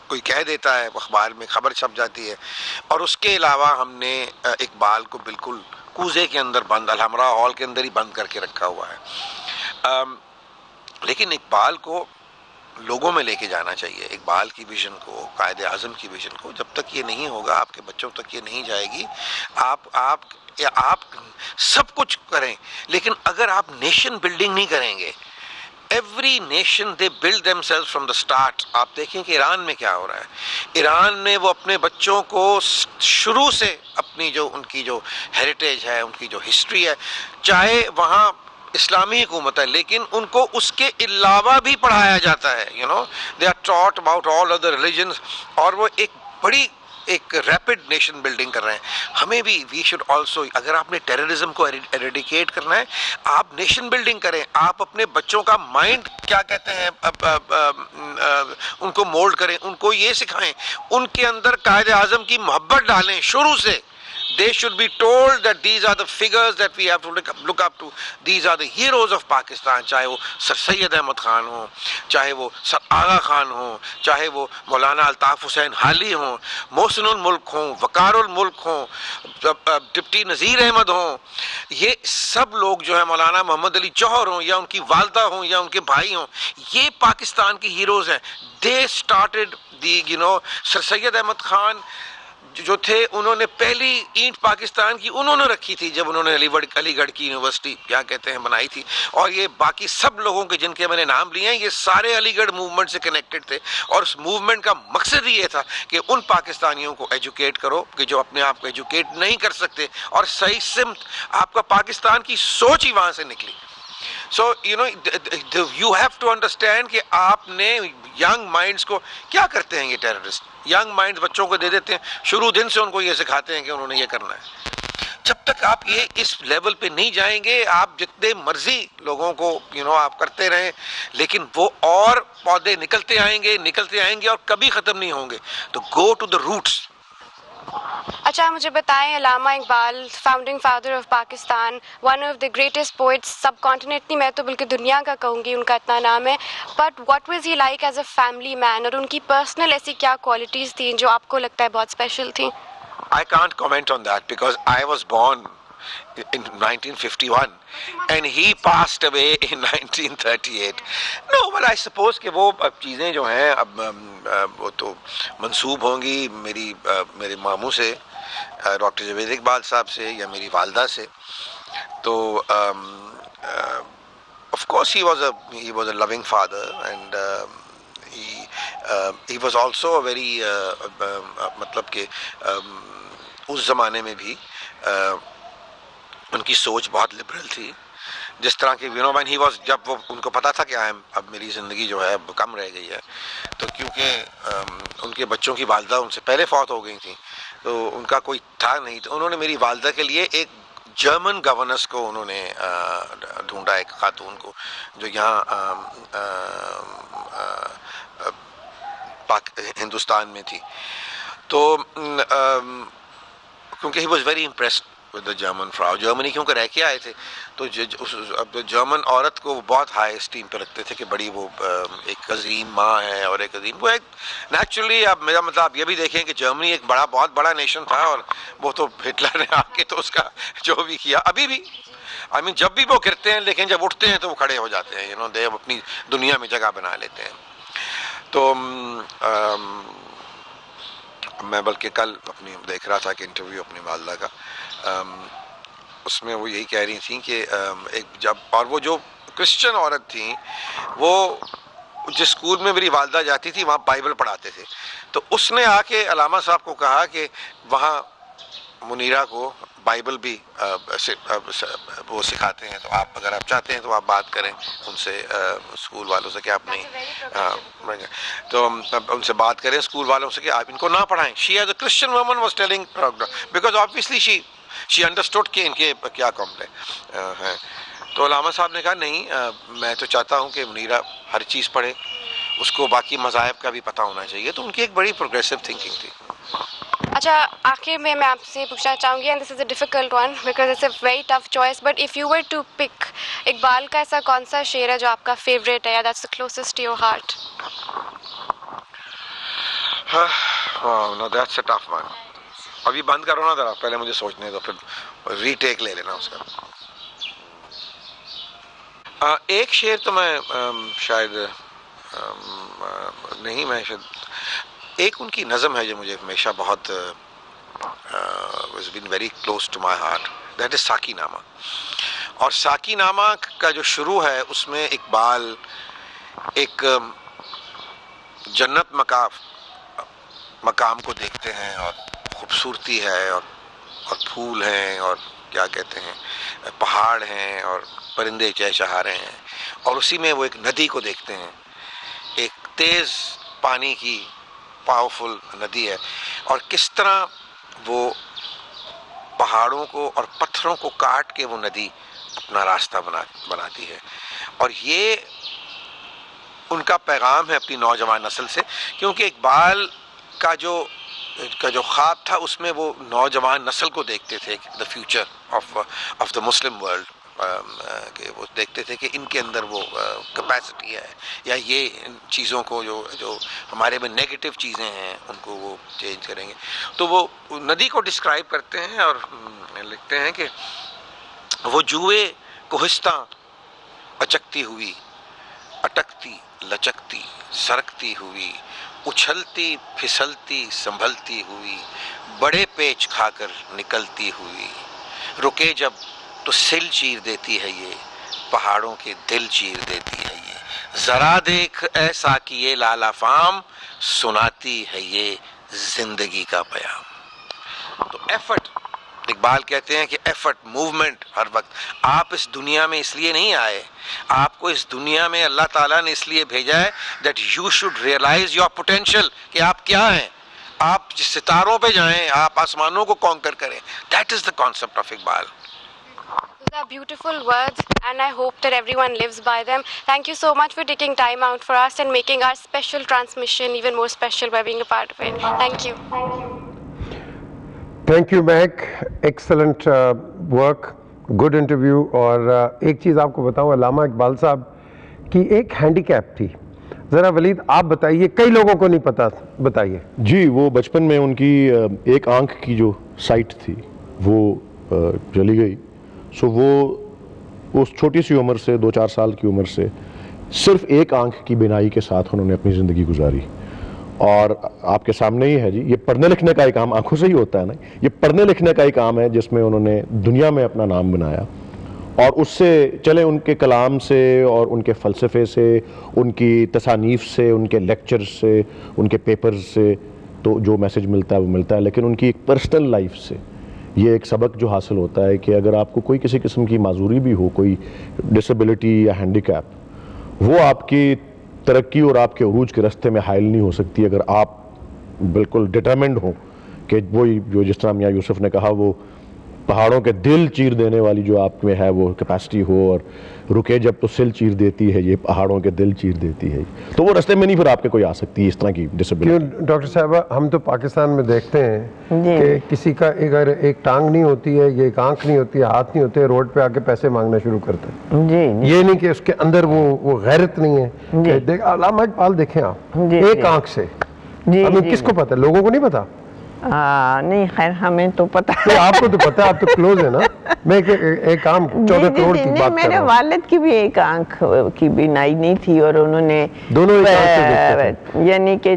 کوئی کہہ دیتا ہے، اخبار میں خبر چھپ جاتی ہے. اور اس کے علاوہ ہم نے اقبال کو بالکل کوزے کے اندر بند، الحمراء ہال کے اندر ہی بند کر کے رکھا ہوا ہے. لیکن اقبال کو لوگوں میں لے کے جانا چاہیے، اقبال کی ویژن کو، قائد اعظم کی ویژن کو. جب تک یہ نہیں ہوگا، آپ کے بچوں تک یہ نہیں جائے گی. آپ سب کچھ کریں، لیکن اگر آپ نیشن بلڈنگ نہیں کریں گے، every nation they blood them self from the start. آپ دیکھیں کہ ایران میں کیا ہو رہا ہے. ایران میں وہ اپنے بچوں کو شروع سے اپنی جو ان کی جو ہیریٹیج ہے، ان کی جو ہسٹری ہے، چاہے وہاں اسلامی حکومت ہے لیکن ان کو اس کے علاوہ بھی پڑھایا جاتا ہے. They are taught about all other religions, اور وہ ایک بڑی ایک ریپڈ نیشن بلڈنگ کر رہے ہیں. ہمیں بھی وی شوڈ آلسو، اگر آپ نے ٹیررزم کو ایریڈیکیٹ کرنا ہے، آپ نیشن بلڈنگ کریں. آپ اپنے بچوں کا مائنڈ کیا کہتے ہیں ان کو مولڈ کریں، ان کو یہ سکھائیں، ان کے اندر قائد اعظم کی محبت ڈالیں شروع سے. They should be told that these are the figures that we have to look up to. These are the heroes of Pakistan. چاہے وہ سر سید احمد خان ہوں، چاہے وہ سر آغا خان ہوں، چاہے وہ مولانا الطاف حسین حالی ہوں، محسن الملک ہوں، وقار الملک ہوں، ڈپٹی نذیر احمد ہوں. یہ سب لوگ جو ہیں، مولانا محمد علی جوہر ہوں، یا ان کی والدہ ہوں، یا ان کے بھائی ہوں، یہ پاکستان کی ہیروز ہیں. They started سر سید احمد خان جو تھے، انہوں نے پہلی اینٹ پاکستان کی انہوں نے رکھی تھی جب انہوں نے علی گڑھ کی یونیورسٹی کیا کہتے ہیں بنائی تھی. اور یہ باقی سب لوگوں کے جن کے میں نے نام لیے ہیں، یہ سارے علی گڑھ موومنٹ سے کنیکٹڈ تھے. اور اس موومنٹ کا مقصد یہ تھا کہ ان پاکستانیوں کو ایجوکیٹ کرو کہ جو اپنے آپ کو ایجوکیٹ نہیں کر سکتے، اور صحیح سمت آپ کا پاکستان کی سوچ ہی وہاں سے نکلی. So you have to understand کہ آپ نے ینگ مائنڈز کو کیا کرتے ہیں یہ ٹیررسٹ. ینگ مائنڈز بچوں کو دے دیتے ہیں، شروع دن سے ان کو یہ سکھاتے ہیں کہ انہوں نے یہ کرنا ہے. جب تک آپ یہ اس لیول پہ نہیں جائیں گے، آپ جتنے مرضی لوگوں کو آپ کرتے رہیں، لیکن وہ اور پودے نکلتے آئیں گے اور کبھی ختم نہیں ہوں گے. تو گو ٹو دا روٹس. اچھا مجھے بتائیں، علامہ Iqbal founding father of Pakistan, one of the greatest poets sub continent, نہیں میں تو بلکہ دنیا کا کہوں گی، ان کا اتنا نام ہے. But what was he like as a family man, اور ان کی پرسنل ایسی کیا کوالٹیز تھیں جو آپ کو لگتا ہے بہت اسپیشل تھیں؟ I can't comment on that because I was born in 1951 and he passed away in 1938. No, but I suppose کہ وہ اب چیزیں جو ہیں اب وہ تو منسوب ہوں گی میرے ماموں سے, ڈاکٹر جاوید اقبال صاحب سے, یا میری والدہ سے. تو of course he was a loving father, and he was also a very مطلب کہ اس زمانے میں بھی ان کی سوچ بہت لبرل تھی, جس طرح کہ when he was, جب وہ ان کو پتا تھا کہ اب میری زندگی جو ہے اب کم رہ گئی ہے, تو کیونکہ ان کے بچوں کی والدہ ان سے پہلے فوت ہو گئی تھیں, تو ان کا کوئی تھا نہیں, تو انہوں نے میری والدہ کے لیے ایک جرمن گورننس کو انہوں نے ڈھونڈا, ایک خاتون کو جو یہاں ہندوستان میں تھی. تو کیونکہ he was very impressed with the German frau, Germany کیونکہ رہ کے آئے تھے, تو جرمن عورت کو وہ بہت ہائی اسٹیم پہ رکھتے تھے کہ بڑی وہ ایک عظیم ماں ہے اور ایک عظیم وہ ایک نیچرلی. اب میرا مطلب آپ یہ بھی دیکھیں کہ جرمنی ایک بہت بڑا نیشن تھا, اور وہ تو ہٹلر نے آ کے تو اس کا جو بھی کیا, ابھی بھی جب بھی وہ گرتے ہیں لیکن جب اٹھتے ہیں تو وہ کھڑے ہو جاتے ہیں, دے اپنی دنیا میں جگہ بنا لیتے ہیں. تو میں بلکہ کل اپنی دیکھ رہا تھا کہ انٹرویو اپنی والدہ کا, اس میں وہ یہی کہہ رہی تھیں کہ اور وہ جو کرسچن عورت تھیں, وہ جس اسکول میں میری والدہ جاتی تھی وہاں بائبل پڑھاتے تھے, تو اس نے آ کے علامہ صاحب کو کہا کہ وہاں منیرہ کو بائبل بھی وہ سکھاتے ہیں, تو اگر آپ چاہتے ہیں تو آپ بات کریں ان سے, اسکول والوں سے کہ آپ نہیں, تو ان سے بات کریں اسکول والوں سے کہ آپ ان کو نہ پڑھائیں. She as a Christian woman was telling, because obviously she understood کہ ان کے کیا کمپلین ہیں. تو علامہ صاحب نے کہا نہیں, میں تو چاہتا ہوں کہ منیرہ ہر چیز پڑھے, اس کو باقی مذاہب کا بھی پتہ ہونا چاہیے. تو ان کی ایک بڑی پروگریسو تھنکنگ تھی. اچھا, آخر میں آپ سے پوچھنا چاہوں گی, and this is a difficult one because it's a very tough choice, but if you were to pick, Iqbal کا ایسا کون سا شعر ہے جو آپ کا فیوریٹ ہے, یا that's the closest to your heart? No that's a tough one. ابھی بند کرو نا ذرا, پہلے مجھے سوچنے دو, پھر ری ٹیک لے لینا اس کا. ایک شعر تو میں شاید نہیں, میں شاید ایک ان کی نظم ہے جو مجھے ہمیشہ بہت has been very close to my heart, that is ساکی نامہ. اور ساکی نامہ کا جو شروع ہے اس میں اقبال ایک جنت مقام کو دیکھتے ہیں, اور خوبصورتی ہے, اور پھول ہیں, اور کیا کہتے ہیں پہاڑ ہیں, اور پرندے چہچہا رہے ہیں, اور اسی میں وہ ایک ندی کو دیکھتے ہیں, ایک تیز پانی کی پاورفل ندی ہے, اور کس طرح وہ پہاڑوں کو اور پتھروں کو کاٹ کے وہ ندی اپنا راستہ بناتی ہے. اور یہ ان کا پیغام ہے اپنی نوجوان نسل سے, کیونکہ اقبال کا جو خواب تھا اس میں وہ نوجوان نسل کو دیکھتے تھے, the future of the Muslim world, کہ وہ دیکھتے تھے کہ ان کے اندر وہ کیپیسٹی ہے, یا یہ چیزوں کو جو ہمارے میں نیگیٹو چیزیں ہیں ان کو وہ چینج کریں گے. تو وہ ندی کو ڈسکرائب کرتے ہیں اور لکھتے ہیں کہ وہ جوئے کوہستاں اچکتی ہوئی, اٹکتی لچکتی سرکتی ہوئی, اچھلتی پھسلتی سنبھلتی ہوئی, بڑے پیچ کھا کر نکلتی ہوئی, رکے جب تو سل چیر دیتی ہے یہ, پہاڑوں کے دل چیر دیتی ہے یہ, ذرا دیکھ ایسا کیے لالا فام, سناتی ہے یہ زندگی کا پیام. تو ایفرٹ, اقبال کہتے ہیں کہ ایفرٹ, موومنٹ ہر وقت. آپ اس دنیا میں اس لیے نہیں آئے, آپ کو اس دنیا میں اللہ تعالیٰ نے اس لیے بھیجا ہے that you should realise your potential, کہ آپ کیا ہیں, آپ جس ستاروں پہ جائیں, آپ آسمانوں کو کانکر کریں. That is the concept of Iqbal. Those are beautiful words, and I hope that everyone lives by them. Thank you so much for taking time out for us and making our special transmission even more special by being a part of it. Thank you. Thank you, Mehak. Excellent work, good interview. اور ایک چیز آپ کو بتاؤں, علامہ اقبال صاحب کی ایک handy cap تھی, ذرا ولید آپ بتائیے, کئی لوگوں کو نہیں پتا, بتائیے. جی, وہ بچپن میں ان کی ایک آنکھ کی جو سائٹ تھی وہ چلی گئی سو وہ اس چھوٹی سی عمر سے 2-4 سال کی عمر سے صرف ایک آنکھ کی بینائی کے ساتھ انہوں نے اپنی زندگی گزاری. اور آپ کے سامنے ہی ہے جی, یہ پڑھنے لکھنے کا ہی کام آنکھوں سے ہی ہوتا ہے نا, یہ پڑھنے لکھنے کا ہی کام ہے جس میں انہوں نے دنیا میں اپنا نام بنایا. اور اس سے چلے ان کے کلام سے اور ان کے فلسفے سے, ان کی تصانیف سے, ان کے لیکچرز سے, ان کے پیپرز سے تو جو میسج ملتا ہے وہ ملتا ہے, لیکن ان کی ایک پرسنل لائف سے یہ ایک سبق جو حاصل ہوتا ہے کہ اگر آپ کو کوئی کسی قسم کی معذوری بھی ہو, کوئی ڈسیبلٹی یا ہینڈی کیپ, وہ آپ کی ترقی اور آپ کے عروج کے راستے میں حائل نہیں ہو سکتی اگر آپ بالکل ڈٹرمنڈ ہوں کہ وہی جو جس طرح میاں یوسف نے کہا وہ پہاڑوں کے دل چیر دینے والی جو آپ میں ہے وہ کیپیسٹی ہو, اور رکے جب تو سل چیر دیتی ہے, یہ پہاڑوں کے دل چیر دیتی ہے, تو وہ راستے میں نہیں پھر آپ کے کوئی آ سکتی ہے اس طرح کی ڈسیبلٹی. ڈاکٹر صاحبہ ہم تو پاکستان میں دیکھتے ہیں کہ کسی کا اگر ایک ٹانگ نہیں ہوتی ہے, یہ ایک آنکھ نہیں ہوتی ہے, ہاتھ نہیں ہوتے, روڈ پہ آ کے پیسے مانگنا شروع کرتے ہیں. یہ نہیں کہ اس کے اندر وہ غیرت نہیں ہے. علامہ اقبال دیکھیں آپ, ایک آنکھ سے, ہمیں کس کو پتا, لوگوں کو نہیں پتا. نہیں خیر ہمیں تو پتا ہے. آپ کو تو پتا ہے, آپ تو کلوز ہے نا. میں ایک کام 14 کروڑ کی بات کر رہا ہوں. میرے والد کی بھی ایک آنکھ کی بینائی نہیں تھی اور انہوں نے دونوں یعنی کہ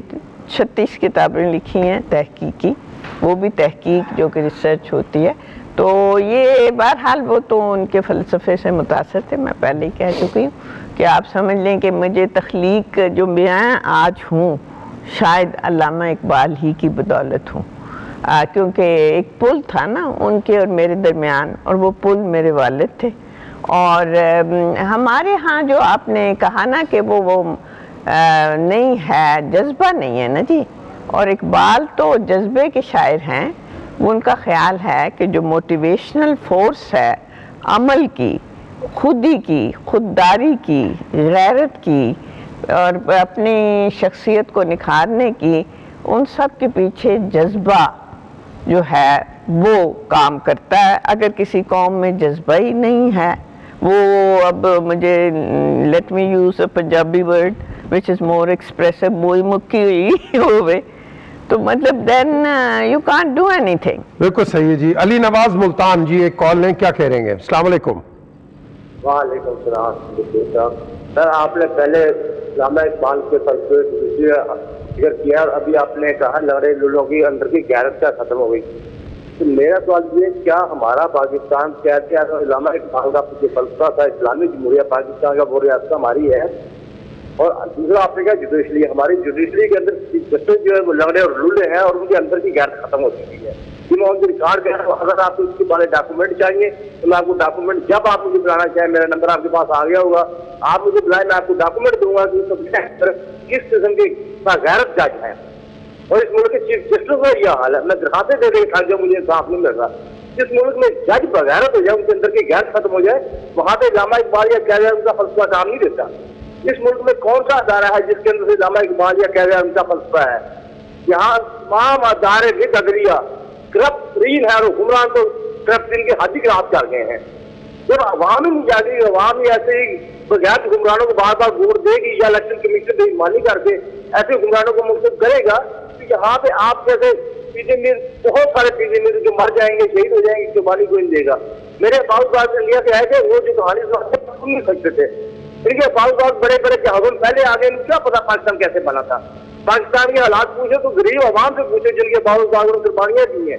36 کتابیں لکھی ہیں تحقیقی, وہ بھی تحقیق جو کہ ریسرچ ہوتی ہے. تو یہ بہرحال وہ تو ان کے فلسفے سے متاثر تھے, میں پہلے ہی کہہ چکی ہوں کہ آپ سمجھ لیں کہ مجھے تخلیق جو میں آج ہوں شاید علامہ اقبال ہی کی بدولت ہوں, کیونکہ ایک پل تھا نا ان کے اور میرے درمیان, اور وہ پل میرے والد تھے. اور ہمارے ہاں جو آپ نے کہا نا کہ وہ نہیں ہے, جذبہ نہیں ہے نا جی, اور اقبال تو جذبے کے شاعر ہیں. ان کا خیال ہے کہ جو موٹیویشنل فورس ہے عمل کی, خودی کی, خودداری کی, غیرت کی اور اپنی شخصیت کو نکھارنے کی, ان سب کے پیچھے جذبہ جو ہے وہ کام کرتا ہے. اگر کسی قوم میں جذبہ ہی نہیں ہے, وہ اب مجھے let me use a Punjabi word which is more expressive, وہی مکی ہوئی ہوئے, تو مطلب then you can't do anything. بالکل صحیح ہے جی. علی نواز ملتان جی ایک کال لیں, کیا کہہ رہیں گے؟ السلام علیکم. وعلیکم السلام. سر آپ نے پہلے علامہ اقبال کے فلسفے ذکر کیا, اور ابھی آپ نے کہا لڑے لولوں کی اندر کی غیرت کیا ختم ہو گئی. تو میرا سوال یہ, کیا ہمارا پاکستان کہتے ہیں علامہ اقبال کا جو فلسفہ تھا اسلامی جمہوریہ پاکستان کا, وہ ریاست ہماری ہے, اور دوسرا آپ نے کہا جوڈیشلی, ہماری جوڈیشلی کے اندر جسٹس جو ہے وہ لگڑے اور لولے ہیں, اور ان کے اندر کی غیرت ختم ہو چکی ہے. میں ان کی ریکارڈ کر رہا ہوں, اگر آپ کو اس کے بارے ڈاکومنٹ چاہیے تو میں آپ کو ڈاکومنٹ, جب آپ مجھے بلانا چاہیں, میرا نمبر آپ کے پاس آ گیا ہوگا, آپ مجھے بلائیں, میں آپ کو ڈاکومنٹ دوں گا کہ کس قسم کی غیرت جج ہے. اور اس ملک کے چیف جسٹس کا یہ حال ہے, میں درخواستیں دے دے کھا جو مجھے انصاف نہیں مل رہا. جس ملک میں جج بغیرت ہو جائے, ان کے اندر کی غیرت ختم ہو جائے, وہاں پہ علامہ اقبال یا کہہ رہا ان کا فلسفہ کام نہیں دیتا. اس ملک میں کون سا ادارہ ہے جس کے اندر سے علامہ اقبال یا کہہ رہا ان کا فلسفہ ہے؟ یہاں تمام ادارے بھی قدریہ کرپٹ ترین ہے, اور حکمران تو کرپٹ ان کے حد ہی خراب کر گئے ہیں. جب عوام ہی نہیں جاگی, عوام ہی ایسے ہی بغیر حکمرانوں کو بار بار ووٹ دے گی یا الیکشن کمیشن بے ایمانی کر کے ایسے حکمرانوں کو منتخب کرے گا, تو یہاں پہ آپ جیسے پی جے میر, بہت سارے پی جے میر جو مر جائیں گے, شہید ہو جائیں گے, قربانی کوئی نہیں دے گا. میرے باؤ صاحب انڈیا کے ہے کہ وہ جو کہانی سن نہیں سکتے تھے, ان کے باؤ صاحب بڑے بڑے جہازوں پہلے آگے, ان کو کیا پتا پاکستان کیسے بنا تھا. پاکستان کے حالات پوچھو تو غریب عوام سے پوچھو جن کے باؤ صاحب نے قربانیاں دی ہیں,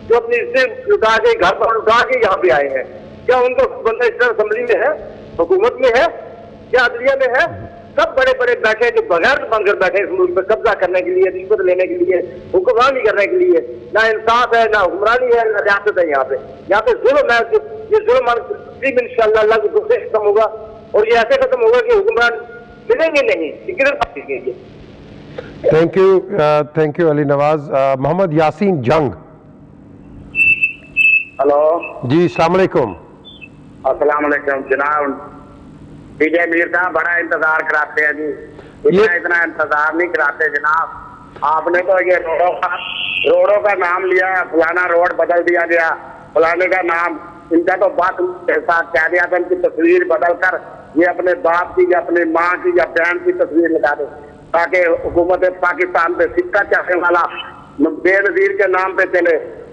جو اپنی عزت لٹا کے, گھر پر لٹا کے یہاں پہ آئے ہیں. کیا ان کا بندہ اس طرح اسمبلی میں ہے, حکومت میں ہے, کیا عدلیہ میں ہے؟ سب بڑے بڑے بیٹھے جو بغیر بن کر بیٹھے اس ملک پہ قبضہ کرنے کے لیے, رشوت لینے کے لیے, حکمرانی کرنے کے لیے. نہ انصاف ہے, نہ حکمرانی ہے, نہ ریاست ہے. یہاں پہ ظلم ہے. یہ ظلم انشاءاللہ اللہ کی دوسرے ختم ہوگا, اور یہ ایسے ختم ہوگا کہ حکمران ملیں گے نہیں. Thank you Ali Nawaz. محمد یاسین جنگ. ہلو جی السلام علیکم. السلام علیکم جناب. پی جے میر صاحب بڑا انتظار کراتے ہیں جی, اتنا انتظار نہیں کراتے جناب. آپ نے تو یہ روڈوں کا نام لیا, فلانا روڈ بدل دیا گیا, فلانے کا نام, ان کا تو بات کے ساتھ کہہ دیا تھا, ان کی تصویر بدل کر یہ اپنے باپ کی یا اپنی ماں کی یا بہن کی تصویر لگا دے, تاکہ حکومت پاکستان پہ سکہ چاہنے والا بے نظیر کے نام پہ چلے.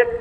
1